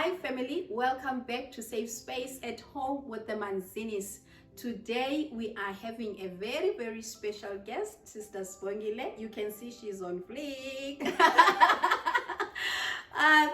Hi family, welcome back to Safe Space at Home with the Manzinis. Today we are having a very special guest, Sister Sibongile. You can see she's on fleek.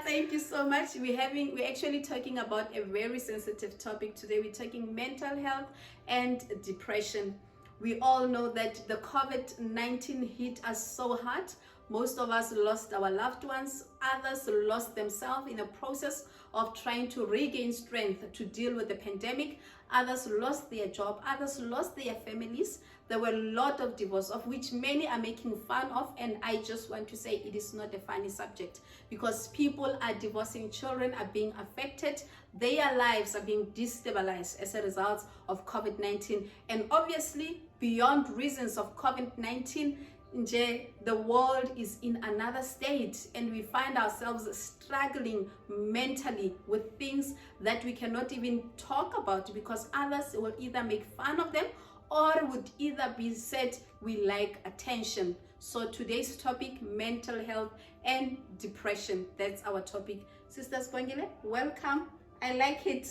Thank you so much. We're actually talking about a very sensitive topic today. We're talking mental health and depression. We all know that the COVID-19 hit us so hard. Most of us lost our loved ones. Others lost themselves in the process of trying to regain strength to deal with the pandemic. Others lost their job. Others lost their families. There were a lot of divorce, of which many are making fun of. And I just want to say it is not a funny subject, because people are divorcing, children are being affected, their lives are being destabilized as a result of COVID-19. And obviously, beyond reasons of COVID-19, the world is in another state, and we find ourselves struggling mentally with things that we cannot even talk about, because others will either make fun of them or would either be said we like attention. So today's topic, mental health and depression. That's our topic. Sister Sibongile, welcome. I like it.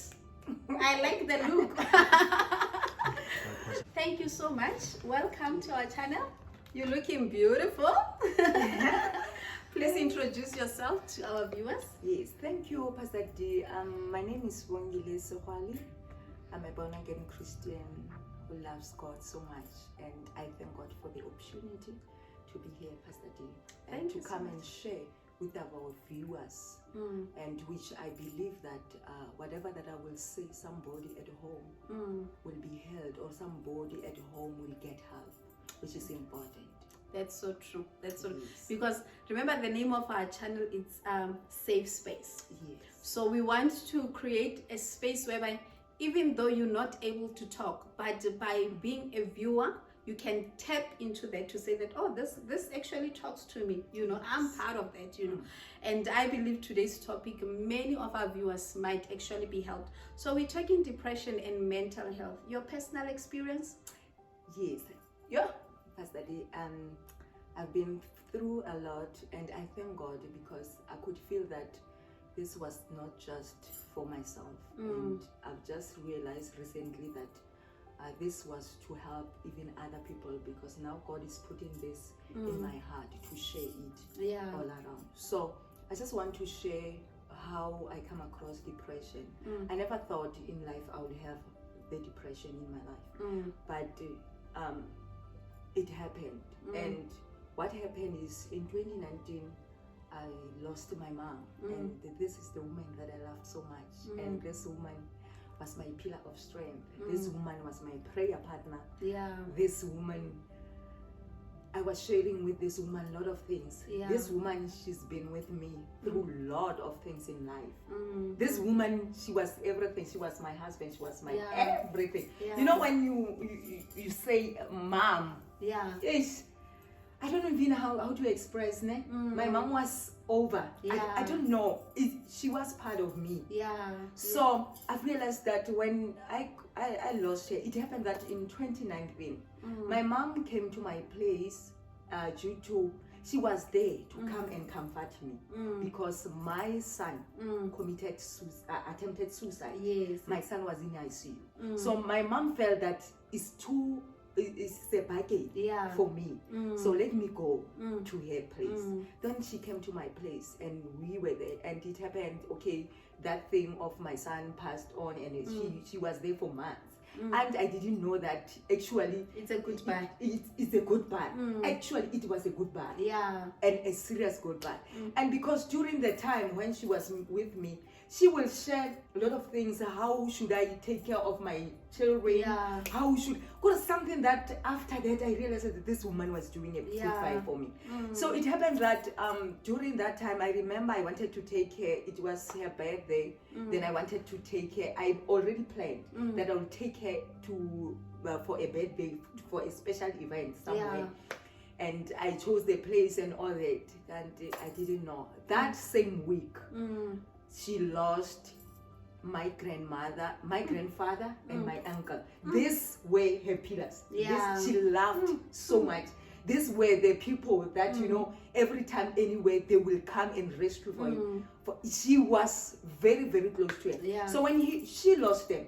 I like the look. Thank you so much. Welcome to our channel. You're looking beautiful. Please introduce yourself to our viewers. Yes, thank you, Pastor D. My name is Sibongile Sohwali. I'm a born-again Christian who loves God so much, and I thank God for the opportunity to be here, Pastor D, and to come and share with our viewers, and which I believe that whatever that I will say, somebody at home will be heard, or somebody at home will get help, which is important. That's so true. That's so true. Because remember, the name of our channel is Safe Space. Yes. So we want to create a space whereby, even though you're not able to talk, but by being a viewer, you can tap into that to say that, oh, this actually talks to me. You know, I'm part of that. You know, and I believe today's topic, many of our viewers might actually be helped. So we're talking depression and mental health. Your personal experience? Yes. Yeah. Pastor D, I've been through a lot, and I thank God, because I could feel that this was not just for myself, and I've just realized recently that this was to help even other people, because now God is putting this in my heart to share it all around. So I just want to share how I come across depression. I never thought in life I would have the depression in my life, but it happened. And what happened is, in 2019 I lost my mom, and this is the woman that I loved so much, and this woman was my pillar of strength. This woman was my prayer partner. This woman, I was sharing with this woman a lot of things. This woman, she's been with me through a lot of things in life. This woman, she was everything. She was my husband. She was my everything. You know, when you say mom, yes, I don't even know how to express, ne? My mom was over. I don't know. She was part of me. So I've realized that when I lost her, it happened that in 2019, my mom came to my place due to, she was there to come and comfort me, because my son attempted suicide. My son was in ICU. So my mom felt that it's a baggage for me, so let me go to her place. Then she came to my place, and we were there, and it happened, okay, that thing of my son passed on, and she was there for months. And I didn't know that actually it's a goodbye. It's a goodbye. Actually, it was a goodbye. And a serious goodbye. And because during the time when she was with me, she will share a lot of things. How should I take care of my children? How should, because something that after that I realized that this woman was doing a big fight for me. So it happened that during that time, I remember I wanted to take her. It was her birthday. Then I wanted to take her. I already planned that I would take her to for a birthday, for a special event somewhere. And I chose the place and all that, and I didn't know. That same week, she lost my grandmother, my grandfather, and my uncle. These were her pillars. This she loved so much. these were the people that, you know, every time anyway, they will come and rescue for him. She was very, very close to him. Yeah. So when she lost them,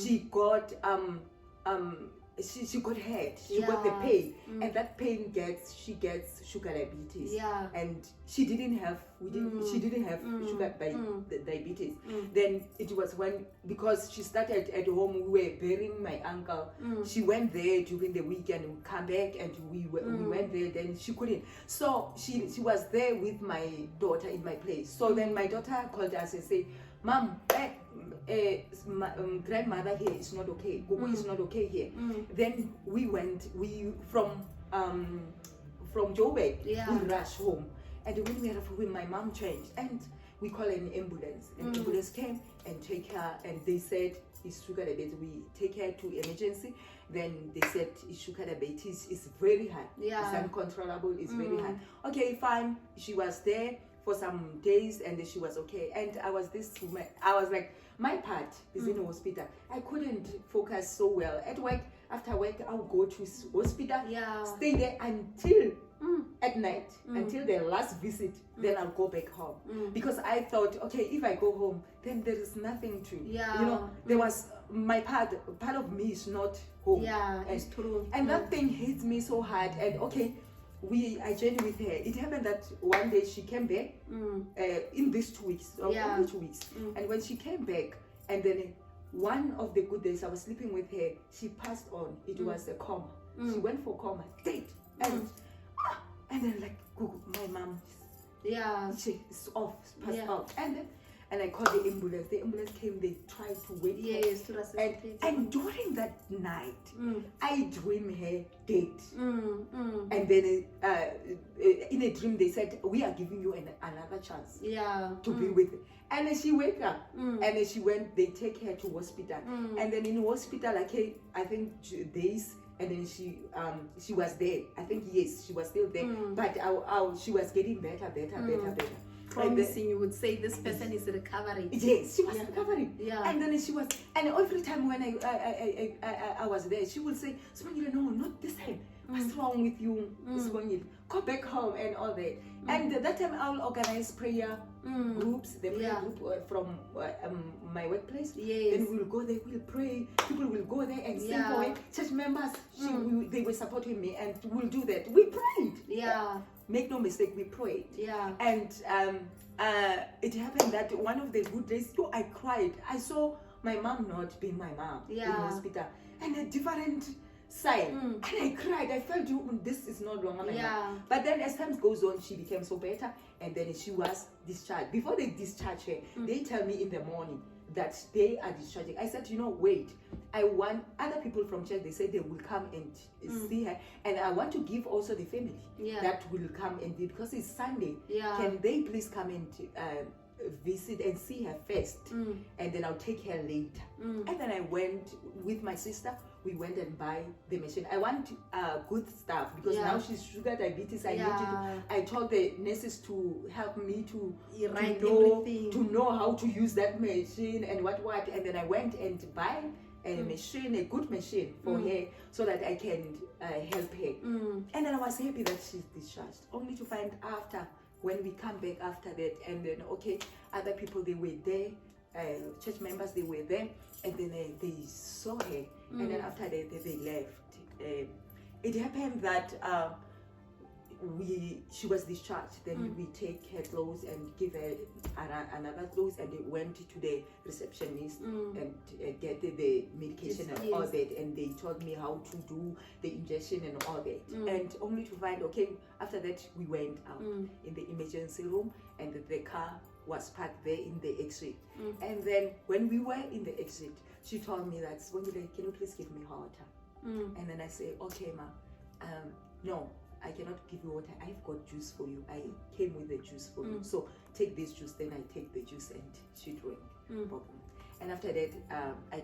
she got she got hurt. She got the pain, and that pain she gets sugar diabetes. Yeah. And she didn't have she didn't have sugar diabetes. Then it was when, because she started at home, we were burying my uncle. She went there during the weekend. We come back and we went there. Then she couldn't. So she was there with my daughter in my place. So then my daughter called us and said, "Mom, grandmother here is not okay. Gugu is not okay here." Then we from Joburg, we rushed home, and when my mom changed, and we call an ambulance. An ambulance came and take her, and they said it's sugar diabetes. We take her to emergency. Then they said sugar diabetes is very high. Yeah. It's uncontrollable. It's very high. Okay, fine. She was there for some days, and she was okay. And I was this woman. I was like, my part is in the hospital. I couldn't focus so well at work. After work, I'll go to hospital, stay there until at night, until the last visit. Then I'll go back home, because I thought, okay, if I go home, then there is nothing to, you know, there was my part of me is not home. Yeah, it's true. And that thing hit me so hard. And okay, I journeyed with her. It happened that one day she came back in these 2 weeks, only 2 weeks. And when she came back, and then one of the good days I was sleeping with her, she passed on. It was a coma. She went for coma, dead. And then like, my mom, she is off, passed off. And I called the ambulance. The ambulance came. They tried to wake her. And during that night, I dreamed her dead. And then in a dream, they said, "We are giving you another chance to be with her." And then she wake up, and then she went. They take her to hospital, and then in hospital, I think days. And then she was there. I think yes, she was still there. But she was getting better. Promising, you would say this person is recovering. Yes, she was recovering. Yeah. And then she was, and every time when I was there, she would say, "Sibongile, no, not this time. What's wrong with you, Sibongile? Go back home," and all that. And that time I'll organize prayer groups, the prayer group from my workplace. Yes. Then we'll go there, we'll pray. People will go there and sing for her. Church members, they were supporting me, and we'll do that. We prayed. Yeah. Make no mistake, we prayed. Yeah. And it happened that one of the good days, I cried. I saw my mom not being my mom in the hospital, and a different side. And I cried. I felt this is not longer my mom. But then as time goes on, she became so better, and then she was discharged. Before they discharge her, they tell me in the morning that they are discharging. I said, wait, I want other people from church. They said they will come and see her, and I want to give also the family that will come and because it's Sunday. Can they please come and visit and see her first, and then I'll take her later. And then I went with my sister. We went and buy the machine. I want good stuff because now she's sugar diabetes. I told the nurses to help me to know how to use that machine and what. And then I went and buy a machine, a good machine for her, so that I can help her. And then I was happy that she's discharged. Only to find after, when we come back after that, and then other people, they were there, church members, they were there, and then they saw her, and then after that they left. It happened that she was discharged. Then we take her clothes and give her another clothes, and they went to the receptionist and get the medication and all that, and they told me how to do the injection and all that, and only to find after that we went out in the emergency room, and the car was parked there in the exit. And then when we were in the exit, she told me that, "Can you please give me water?" And then I say, "Okay, ma, no, I cannot give you water. I've got juice for you. I came with the juice for you. So take this juice." Then I take the juice and she drank. And after that, we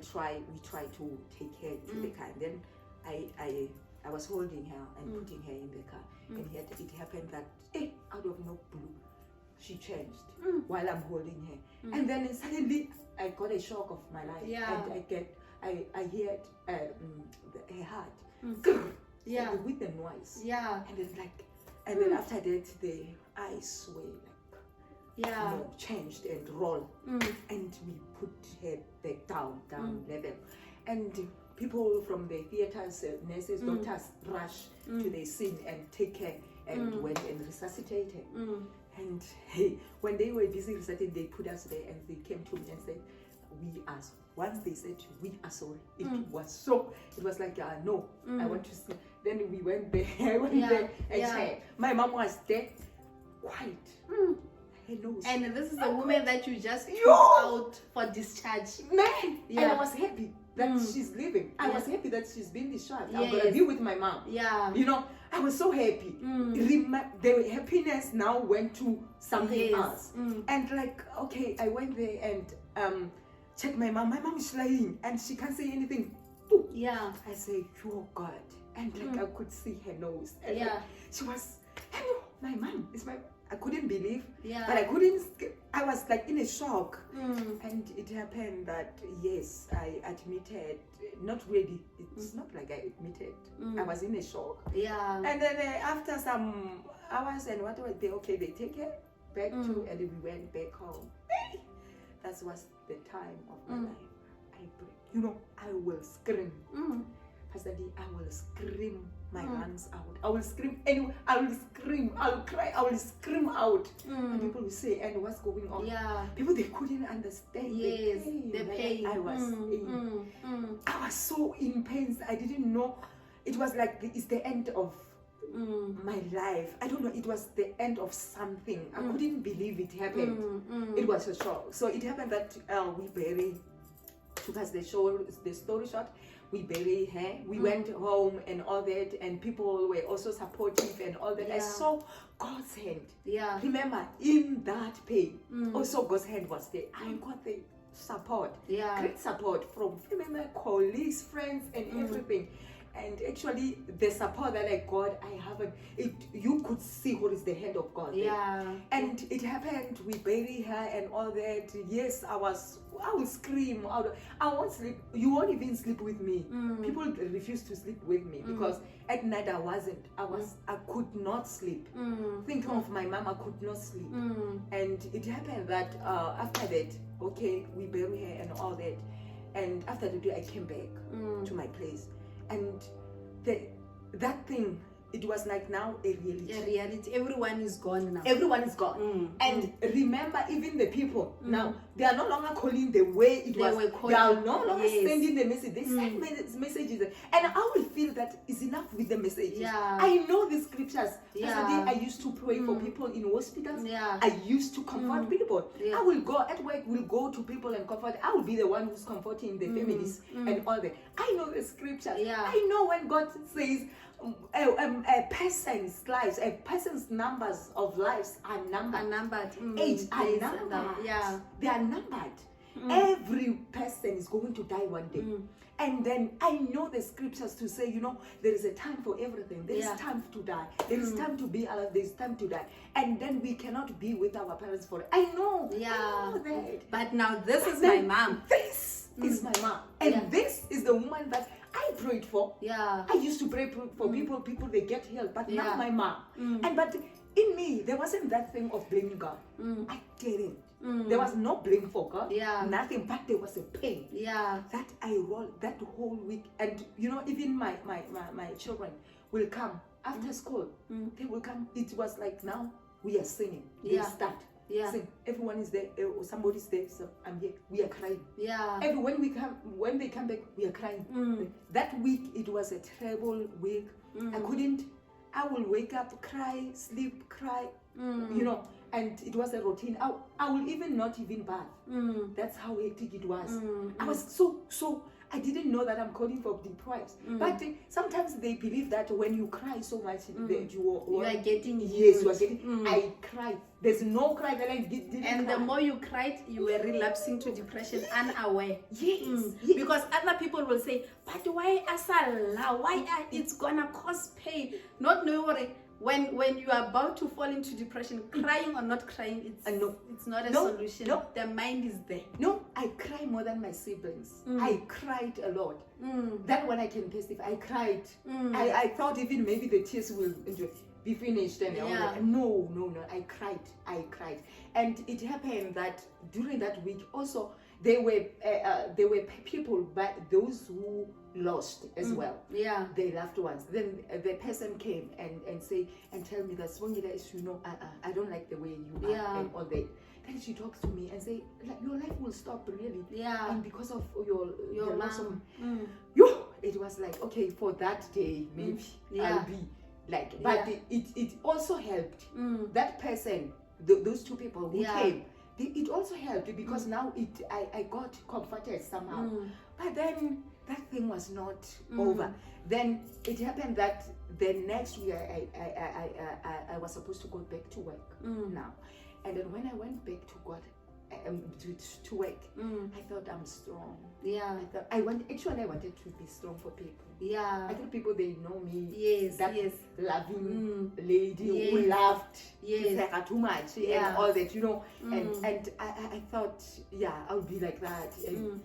try to take her to the car. And then I was holding her and putting her in the car. And it happened that out of no blue, she changed while I'm holding her. And then suddenly I got a shock of my life. And I heard her heart. Yeah. with the noise. Yeah. And then and then after that, the eyes were Yeah. changed and rolled. And we put her back down level. And people from the theaters, nurses, doctors rush to the scene and take her and went and resuscitate her. And when they were busy resuscitating, they put us there and they came to me and said, once they said we are sorry, it was like no, I want to see. Then we went there. I went there and checked. My mom was there, quiet. Her nose. And this is the woman that you just took out for discharge. Man, and I was happy that she's leaving. I was happy that she's been discharged. I'm gonna be with my mom. Yeah. I was so happy. The happiness now went to something else. And okay, I went there and checked my mom. My mom is lying and she can't say anything. Yeah. I say, oh God. And I could see her nose. And she was, my mom is I couldn't believe, but I was in a shock. And it happened that, yes, I admitted, not really, it's not like I admitted, I was in a shock. Yeah. And then after some hours and they take her back to, and we went back home. That was the time of my life. I will scream. Pastor D, I will scream my lungs out. I will scream anyway. I will scream. I will cry. I will scream out. And people will say, and what's going on? Yeah. People, they couldn't understand the pain. I was in. I was so in pain. I didn't know. It was like it's the end of my life. I don't know. It was the end of something. I couldn't believe it happened. It was a shock. So it happened that we buried. To pass the story short, we buried her. We went home and all that, and people were also supportive and all that. I saw God's hand. Yeah. Remember, in that pain, also God's hand was there. I got the support, great support from my colleagues, friends, and everything. And actually, the support that I got, you could see what is the hand of God. Yeah. And it happened, we buried her and all that. Yes, I will scream out. I won't sleep. You won't even sleep with me. People refused to sleep with me because at night I could not sleep. Thinking of my mom, I could not sleep. And it happened that after that, we buried her and all that. And after the day, I came back to my place. And that thing, it was like now a reality. A reality. Everyone is gone now. Everyone is gone. And remember, even the people now, they are no longer calling the way it was. They are no longer sending the message. They send messages. And I will feel that is enough with the messages. Yeah. I know the scriptures. Yesterday, I used to pray for people in hospitals. Yeah. I used to comfort people. Yeah. I will go at work, will go to people and comfort. I will be the one who's comforting the families and all that. I know the scriptures. Yeah. I know when God says, a person's lives, a person's numbers of lives are numbered. Age are numbered. Yeah. They are numbered. Every person is going to die one day. And then I know the scriptures to say, there is a time for everything. There is time to die. There is time to be alive. There is time to die. And then we cannot be with our parents forever. I know. Yeah. I know that. But now this is my mom. This is my mom. And this is the woman that I prayed for. Yeah. I used to pray for people they get healed, but not my mom. But in me, there wasn't that thing of blaming God. I didn't. There was no blame for God. Yeah. Nothing, but there was a pain. Yeah. That I rolled that whole week. And even my children will come after school. They will come. It was like now we are singing. They start. Yeah. Sing. Everyone is there. Somebody's there. So I'm here. We are crying. Yeah. When they come back, we are crying. That week it was a terrible week. I will wake up, cry, sleep, cry. And it was a routine. I will not even bath. That's how hectic it was. I was so I didn't know that I'm calling for depressed. But sometimes they believe that when you cry so much, that you are getting yes, you are getting. I cried. There's no cry that I didn't. And cry. The more you cried, you were relapsing to depression unaware. Yes. Because other people will say, "But why asala? Why it's gonna cause pain?" Not knowing when you are about to fall into depression, crying or not crying, No. it's not a No, solution. no. The mind is there. No, I cry more than my siblings. I cried a lot. That one I can testify. I cried. I thought even maybe the tears will be finished and all that. No. I cried. And it happened that during that week also there were people, but those who lost as well. Yeah. Their loved ones. Then the person came and say and tell me that Swangila is, I don't like the way you are and all that. Then she talks to me and say, like, your life will stop really. Yeah. And because of your loss of it was like, okay, for that day maybe I'll be like, but it also helped. That person, those two people who came, it also helped because now I got comforted somehow. But then that thing was not over. Then it happened that the next week I was supposed to go back to work now. And then when I went back to God, to work, I thought I'm strong. Yeah. I wanted to be strong for people. Yeah. I thought people, they know me. Yes. That loving lady who loved too much and all that, And I thought, I'll be like that. And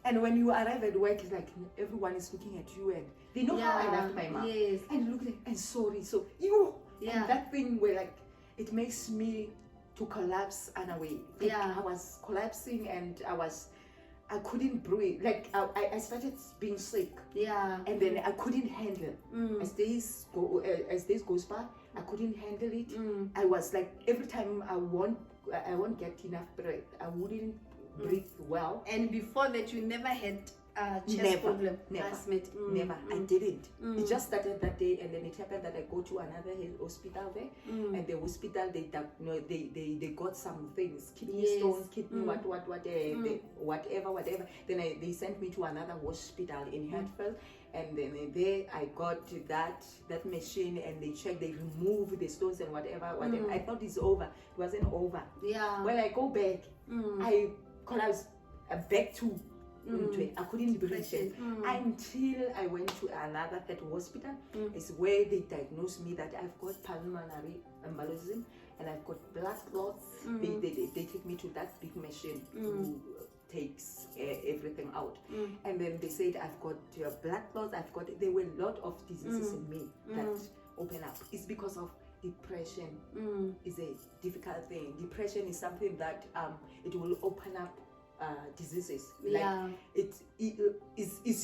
and when you arrive at work, it's like everyone is looking at you and they know how I loved my mom. Yes. And look at and sorry. So and that thing where like it makes me to collapse in a way. Like I was collapsing and I couldn't breathe. Like I started being sick. Yeah. And then I couldn't handle. As days goes by, I couldn't handle it. I was like, every time I won't get enough breath. I wouldn't breathe well. And before that, you never had chest problem? Never. I didn't. It just started that day, and then it happened that I go to another hospital there, and the hospital they got some things, kidney stones, kidney whatever. Then they sent me to another hospital in Hatfield, and then there I got that machine, and they checked, they removed the stones and whatever. I thought it's over. It wasn't over. Yeah. When I go back, I collapsed back to. I couldn't breathe until I went to another hospital. It's where they diagnosed me that I've got pulmonary embolism and I've got blood clots. They take me to that big machine who takes everything out, and then they said I've got blood clots. There were a lot of diseases in me that open up. It's because of depression. Is a difficult thing. Depression is something that it will open up diseases. Like it's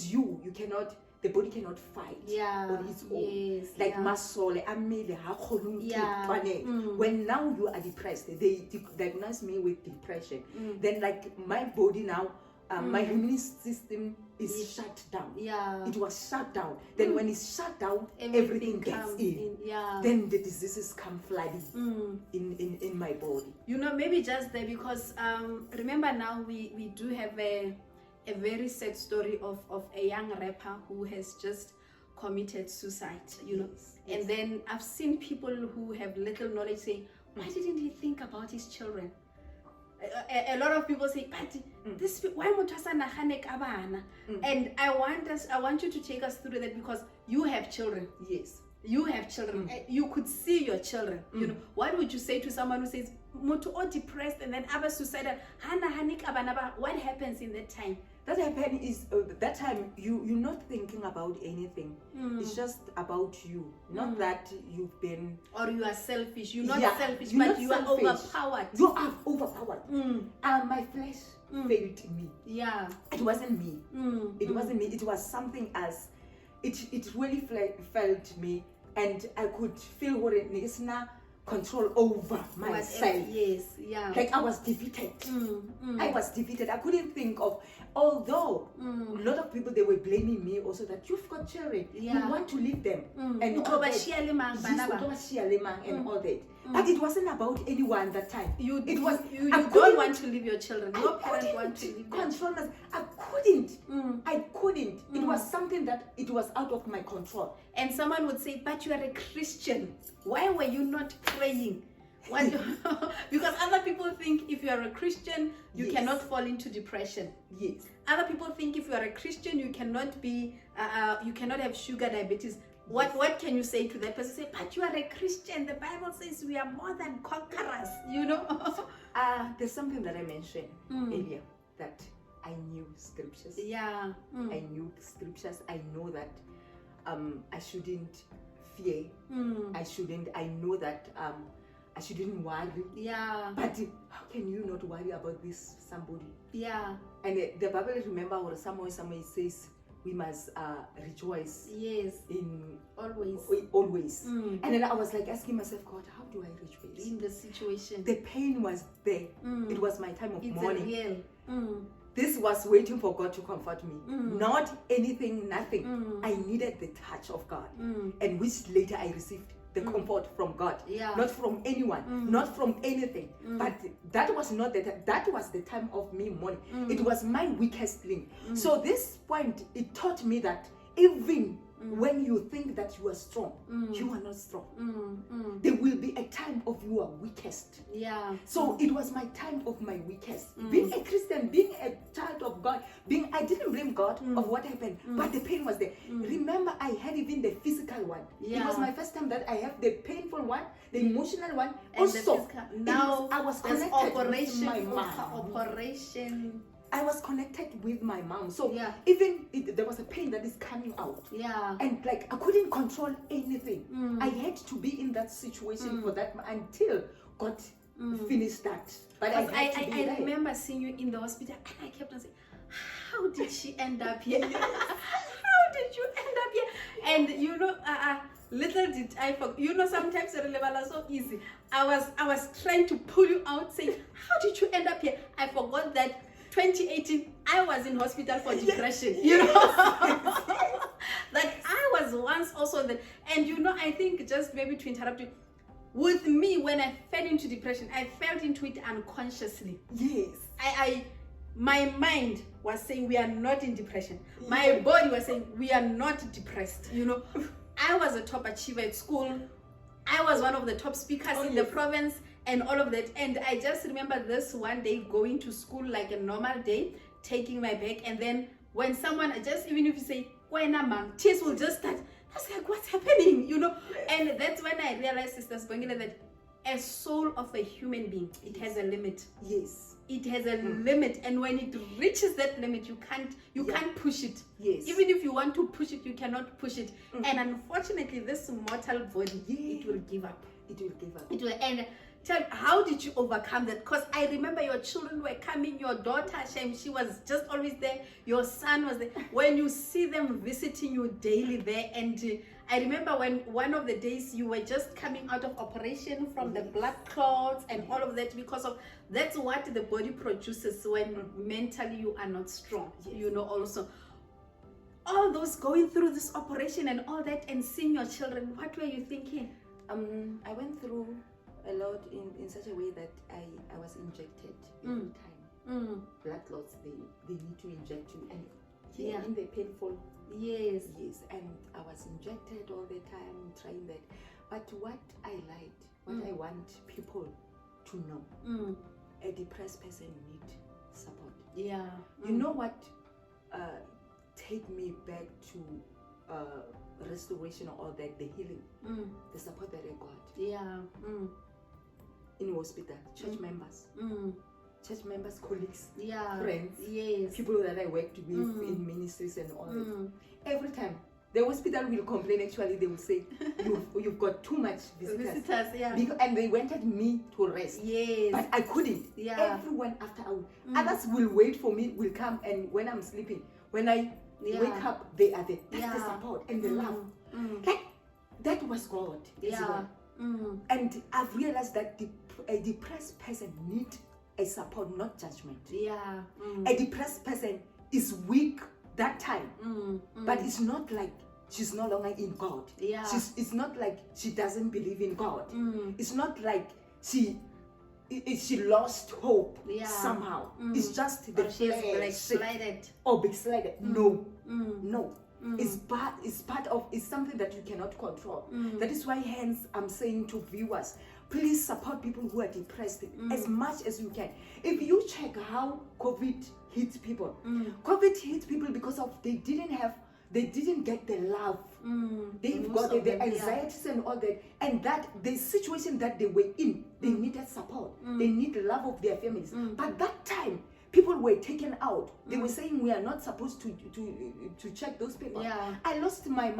you cannot, the body cannot fight on its own. Like muscle, when now you are depressed, they diagnose me with depression. Then like my body now, my immune system is shut down. It was shut down. Then when it's shut down, everything gets in. Then the diseases come flooding in my body. Maybe just there, because remember now we do have a very sad story of a young rapper who has just committed suicide. And then I've seen people who have little knowledge say, why didn't he think about his children? A lot of people say, but this, why and I want you to take us through that, because you have children. Yes. You have children. You could see your children. What would you say to someone who says moto or depressed and then other suicidal? What happens in that time? That happen is that time you're not thinking about anything. It's just about you. Not that you've been, or you are selfish. You're not selfish, you're but not you selfish. are overpowered. You are overpowered. My flesh failed me. It wasn't me. It wasn't me. It was something else. It really felt me, and I could feel what it is now. Control over myself. Like I was defeated. I was defeated. I couldn't think of, although a lot of people, they were blaming me also that you've got children, you want to leave them and all that. And all that. But it wasn't about anyone that time. You don't want to leave your children. No parent want to leave them. Control myself. I couldn't. It was something that it was out of my control. And someone would say, but you are a Christian. Why were you not praying? Because other people think if you are a Christian, you cannot fall into depression. Other people think if you are a Christian, you cannot have sugar diabetes. What can you say to that person? Say, but you are a Christian. The Bible says we are more than conquerors, you know. There's something that I mentioned Mm. earlier, that I knew scriptures. Yeah. Mm. I knew scriptures. I know that I shouldn't fear. Mm. I know that I shouldn't worry. Yeah. But how can you not worry about this somebody? Yeah. And the Bible, remember, or somewhere it says we must rejoice Yes. in Always. always. Mm. And then I was like asking myself, God, how do I rejoice? In the situation. The pain was there. Mm. It was my time of It's mourning. real. Mm. This was waiting for God to comfort me. Mm. Not anything, nothing. Mm. I needed the touch of God. Mm. And which later I received the comfort from God. Yeah. Not from anyone, Mm. not from anything. Mm. But that was not that was the time of me mourning. Mm. It was my weakest link. Mm. So this point, it taught me that even Mm. when you think that you are strong, Mm. you are not strong. Mm. Mm. There will be a time of your weakest. Yeah. So it was my time of my weakest. Mm. Being a Christian, being a child of God, I didn't blame God Mm. of what happened, Mm. but the pain was there. Mm. Remember, I had even the physical one. It Yeah. was my first time that I have the painful one, the emotional one. And the Also, physical. Now I was there's connected operation. with my mom. Operation. I was connected with my mom. So Yeah. even there was a pain that is coming out. Yeah. And like I couldn't control anything. Mm. I had to be in that situation Mm. for that until God finished that. But I had to be I there. remember seeing you in the hospital and I kept on saying, how did she end up here? How did you end up here? And you know, little did I forget. You know, sometimes the level are so easy. I was trying to pull you out, saying, how did you end up here? I forgot that 2018 I was in hospital for depression. You know, that I was once also that. And you know, I think just maybe to interrupt you. With me, when I fell into depression, I fell into it unconsciously. Yes. My mind was saying we are not in depression. My body was saying we are not depressed. You know, I was a top achiever at school. I was one of the top speakers in the province and all of that. And I just remember this one day going to school like a normal day, taking my bag. And then when someone, just even if you say, "Wena mom," tears will just start. I was like, what's happening? You know? And that's when I realized, Sister Sibongile, that a soul of a human being, it has a limit. Yes. It has a limit, and when it reaches that limit, you can't push it. Yes. Even if you want to push it, you cannot push it. And unfortunately, this mortal body, it will give up. It will give up. It will. And tell, how did you overcome that? Because I remember your children were coming. Your daughter, Shem, she was just always there. Your son was there. When you see them visiting you daily there, and I remember when one of the days you were just coming out of operation from the blood clots and all of that, because of that's what the body produces when mentally you are not strong. You know, also all those going through this operation and all that, and seeing your children, what were you thinking? I went through a lot in such a way that I was injected every time. Blood clots, they need to inject you, and in the painful. Yes. And I was injected all the time, trying that. But what I liked, what I want people to know, a depressed person needs support. Yeah. You know what take me back to restoration or that the healing, the support that I got. Yeah. In hospital, church members, colleagues, friends, people that I worked with in ministries and all that. Every time the hospital will complain, actually they will say, you've got too much visitors. And they wanted me to rest. Yes. But I couldn't. Everyone after hour. Others will wait for me, will come, and when I'm sleeping, when I wake up, they are there. That's the support and the love. Like, that was God as well. And I've realized that a depressed person needs a support, not judgment. A depressed person is weak that time, but it's not like she's no longer in God. It's not like she doesn't believe in God. It's not like she lost hope somehow. It's just the she's backslided or backslided. No. It's part of, it's something that you cannot control. That is why hence I'm saying to viewers, please support people who are depressed as much as you can. If you check how COVID hits people, COVID hits people because of they didn't have they didn't get the love. They've Most got of the them, yeah. anxieties and all that, and that the situation that they were in, they needed support. They need the love of their families. But that time, people were taken out. They were saying we are not supposed to check those people. Yeah. I lost my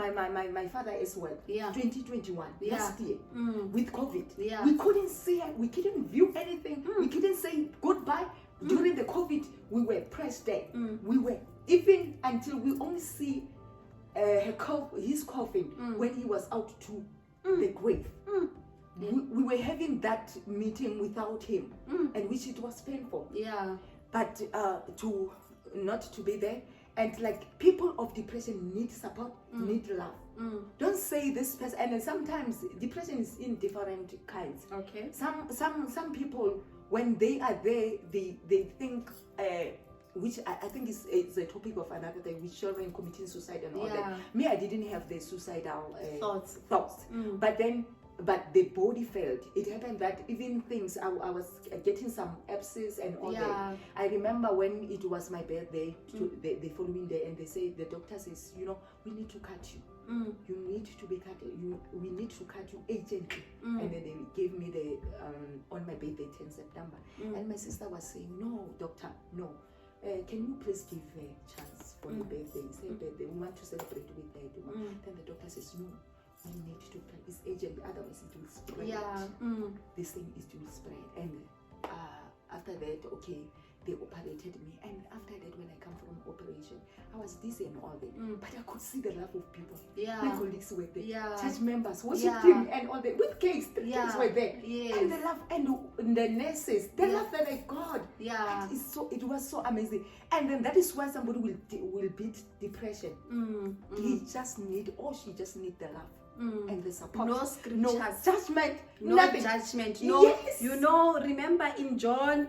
father as well. Yeah. 2021 Yeah. last year with COVID. Yeah. We couldn't see it. We couldn't view anything. We couldn't say goodbye. During the COVID, we were pressed dead. We were even until we only see his coffin when he was out to the grave. We were having that meeting without him, and which it was painful. Yeah. But to not to be there, and like people of depression need support, need love. Don't say this person. And sometimes depression is in different kinds. Okay. Some people, when they are there, they think. Which I think is a topic of another day, with children committing suicide and all Yeah. that. Me, I didn't have the suicidal Thoughts. But the body failed. It happened that even things, I was getting some abscess and all Yeah. that. I remember when it was my birthday, the following day, and they say, the doctor says, we need to cut you. You need to be cut. We need to cut you urgently. And then they gave me the on my birthday, 10 September. And my sister was saying, no, doctor, no. Can you please give a chance for your birthday? It's her birthday. We want to celebrate with her. Then the doctor says, no, we need to plan. It's urgent, otherwise it will spread. Yeah. This thing is to spread. And after that, okay, they operated me. And after that, when I come from operation, I was dizzy and all that. But I could see the love of people. Yeah. My colleagues were there. Yeah. Church members worship Yeah. him and all that. With cakes, the Yeah. cakes were there. Yes. And the love and the nurses, the Yeah. love that I got. Yeah. It was so amazing. And then that is why somebody will beat depression. He just need, or she just need the love and the support. No scriptures. No judgment. No nothing. judgment. No, Yes. remember in John,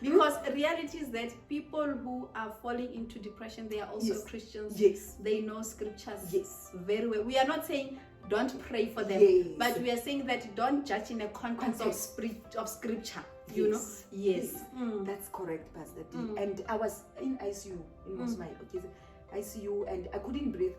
because reality is that people who are falling into depression, they are also Yes. Christians. Yes. They know scriptures Yes. very well. We are not saying don't pray for them, Yes. but we are saying that don't judge in the context of scripture. You know? Yes. That's correct, Pastor D. And I was in ICU. It was my ICU, and I couldn't breathe.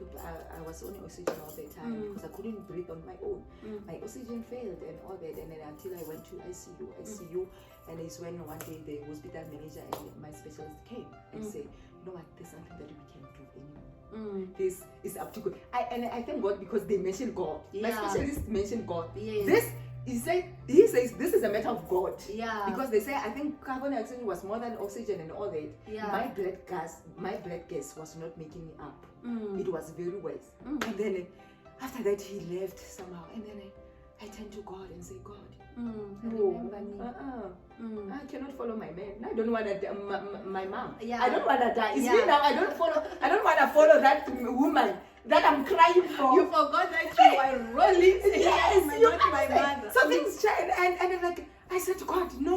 I was on oxygen all the time because I couldn't breathe on my own. My oxygen failed and all that, and then until I went to ICU, and it's when one day the hospital manager and my specialist came and said, you know what, there's nothing that we can do anymore. This is up to God. I thank God because they mentioned God. My Yeah. specialist mentioned God. Yes. He says this is a matter of God. Yeah. Because they say I think carbon dioxide was more than oxygen and all that. Yeah. My blood gas was not making me up. It was very worse. And then after that he left somehow. And then I turned to God and say, God, remember me. I cannot follow my man. I don't want to my mom. Yeah. I don't want to die. It's Yeah. me now. I don't want to follow that woman that I'm crying for. You forgot that you were rolling. Yes, you not my understand. mother. So things change, and then like I said to God, no.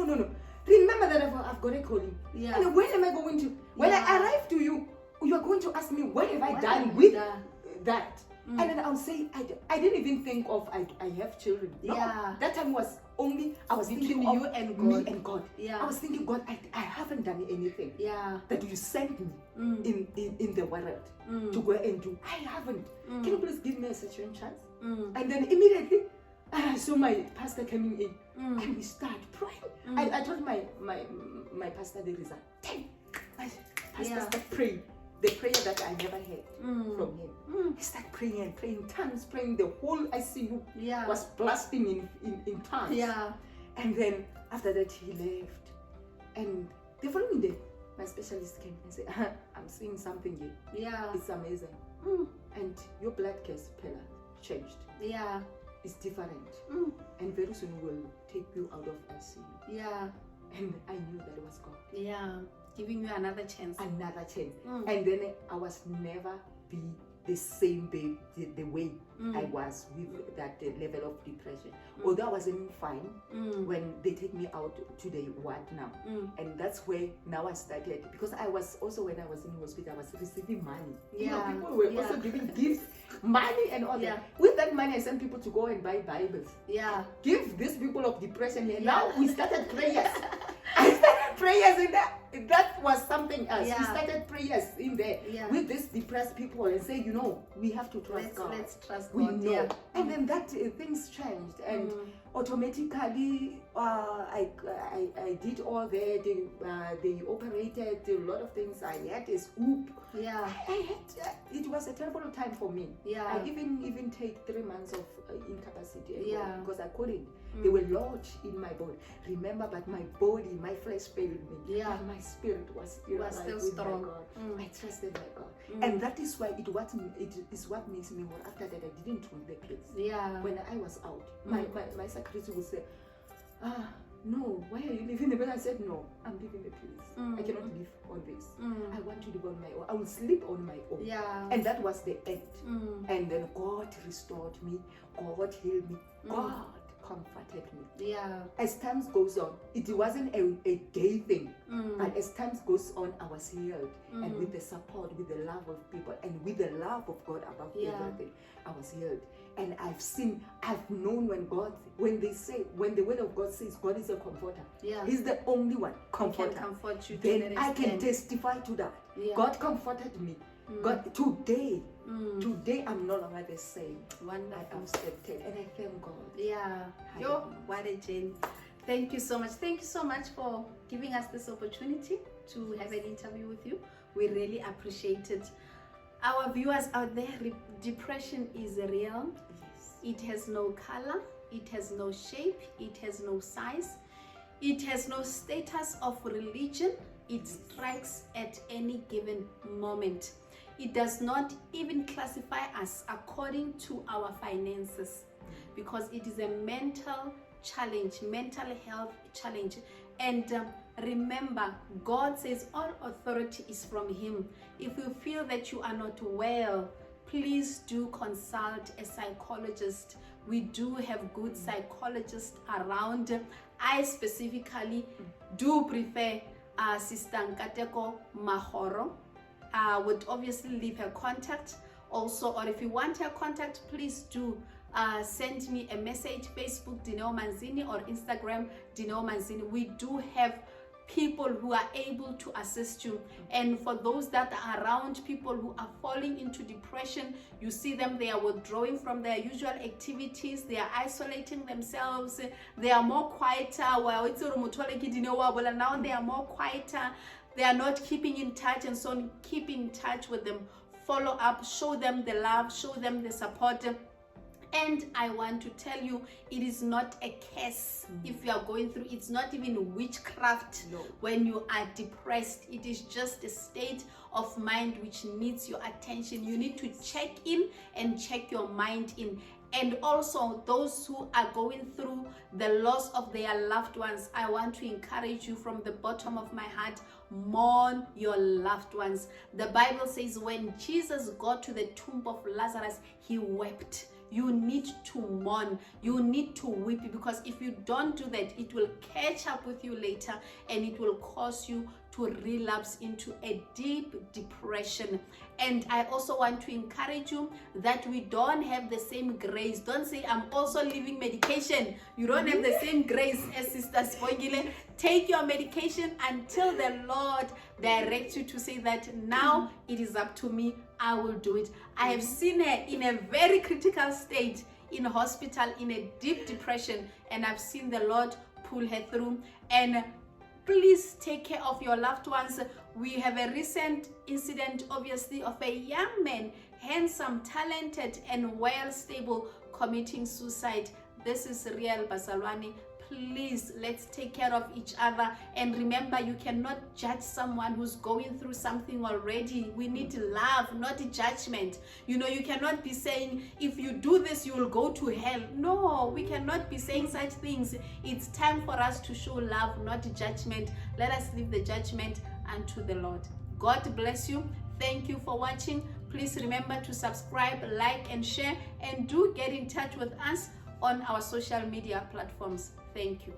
Remember that I've got a calling. Yeah. And when am I going to? When Yeah. I arrive to you, you are going to ask me, when have I What done have you with done? that? And then I'll say, I didn't even think of I have children. No, Yeah. that time was only I was Between thinking of you and me God. and God. Yeah. I was thinking, God, I haven't done anything Yeah. that you sent me in the world to go and do. I haven't. Can you please give me a second chance? And then immediately I saw my pastor coming in and we start praying. I told my pastor there is a 10. My pastor Yeah. started praying. The prayer that I never heard from him. He started praying and praying tongues, praying. The whole ICU Yeah. was blasting in tongues. Yeah. And then after that he left. And the following day, my specialist came and said, I'm seeing something here. Yeah. It's amazing. And your blood gas pillar changed. Yeah. It's different. And very soon we'll take you out of ICU. Yeah. And I knew that was God. Yeah. Giving you another chance. Another chance. And then I was never be the same babe the way I was with that level of depression. Although I wasn't fine when they take me out to the ward now. And that's where now I started, because I was also, when I was in hospital, I was receiving money. You know, Yeah. people were Yeah. also giving gifts, money and all Yeah. that. With that money, I sent people to go and buy Bibles. Yeah. Give these people of depression here. Yeah. Now we started prayers. I started prayers in that. That was something else. Yeah. We started prayers in there Yeah. with these depressed people and say, we have to trust God. Let's trust We God. know. Yeah. And then that things changed, and automatically I did all that. They operated a lot of things. I had a scoop. Yeah. It was a terrible time for me. Yeah. I even take 3 months of incapacity Yeah. because I couldn't. They were lodged in my body. Remember, but my body, my flesh failed me. Yeah. But my spirit was still Was alive still with strong. my God. I trusted my God. Mm. And that is why it is what makes me whole. After that, I didn't want the kids. Yeah. When I was out, my secretary would say, no, why are you leaving the bed? I said, no, I'm leaving the place. I cannot live on this. I want to live on my own. I will sleep on my own. Yeah. And that was the end. And then God restored me. God healed me. God comforted me. Yeah. As times goes on, it wasn't a day thing, but as times goes on, I was healed, and with the support, with the love of people, and with the love of God above everything, I was healed. And I've known when the word of God says God is a comforter. Yeah. He's the only one He comforter. can comfort you. to Then that I can extent. testify to that. Yeah. God comforted me. God, today I'm no longer the same. I Wonderful. accepted, and I thank God. Yeah. Yo, what a journey. Thank you so much. Thank you so much for giving us this opportunity to have an interview with you. We really appreciate it. Our viewers out there, depression is real. Yes. It has no color, it has no shape, it has no size, it has no status of religion. It strikes at any given moment. It does not even classify us according to our finances, because it is a mental challenge, mental health challenge. And remember, God says all authority is from Him. If you feel that you are not well, please do consult a psychologist. We do have good psychologists around. I specifically do prefer Sister Nkateko Mahoro. Would obviously leave her contact also, or if you want her contact, please do send me a message, Facebook Dineo Manzini or Instagram Dineo Manzini. We do have people who are able to assist you. And for those that are around people who are falling into depression, you see them, they are withdrawing from their usual activities, they are isolating themselves, they are more quieter. Now they are more quieter, they are not keeping in touch, and so keep in touch with them, follow up, show them the love, show them the support. And I want to tell you, it is not a curse if you are going through. It's not even witchcraft. No. When you are depressed, it is just a state of mind which needs your attention. You need to check in and check your mind in. And also those who are going through the loss of their loved ones, I want to encourage you from the bottom of my heart, mourn your loved ones. The Bible says when Jesus got to the tomb of Lazarus, he wept. You need to mourn, you need to weep, because if you don't do that, it will catch up with you later and it will cause you to relapse into a deep depression. And I also want to encourage you that we don't have the same grace. Don't say, I'm also leaving medication. You don't have the same grace as Sister Sibongile. Take your medication until the Lord directs you to say that now it is up to me, I will do it. I have seen her in a very critical state in hospital, in a deep depression, and I've seen the Lord pull her through. And please take care of your loved ones. We have a recent incident, obviously, of a young man, handsome, talented, and well stable, committing suicide. This is real, Basalwani. Please, let's take care of each other. And remember, you cannot judge someone who's going through something already. We need love, not judgment. You know, you cannot be saying, if you do this, you will go to hell. No, we cannot be saying such things. It's time for us to show love, not judgment. Let us leave the judgment unto the Lord. God bless you. Thank you for watching. Please remember to subscribe, like, and share, and do get in touch with us on our social media platforms. Thank you.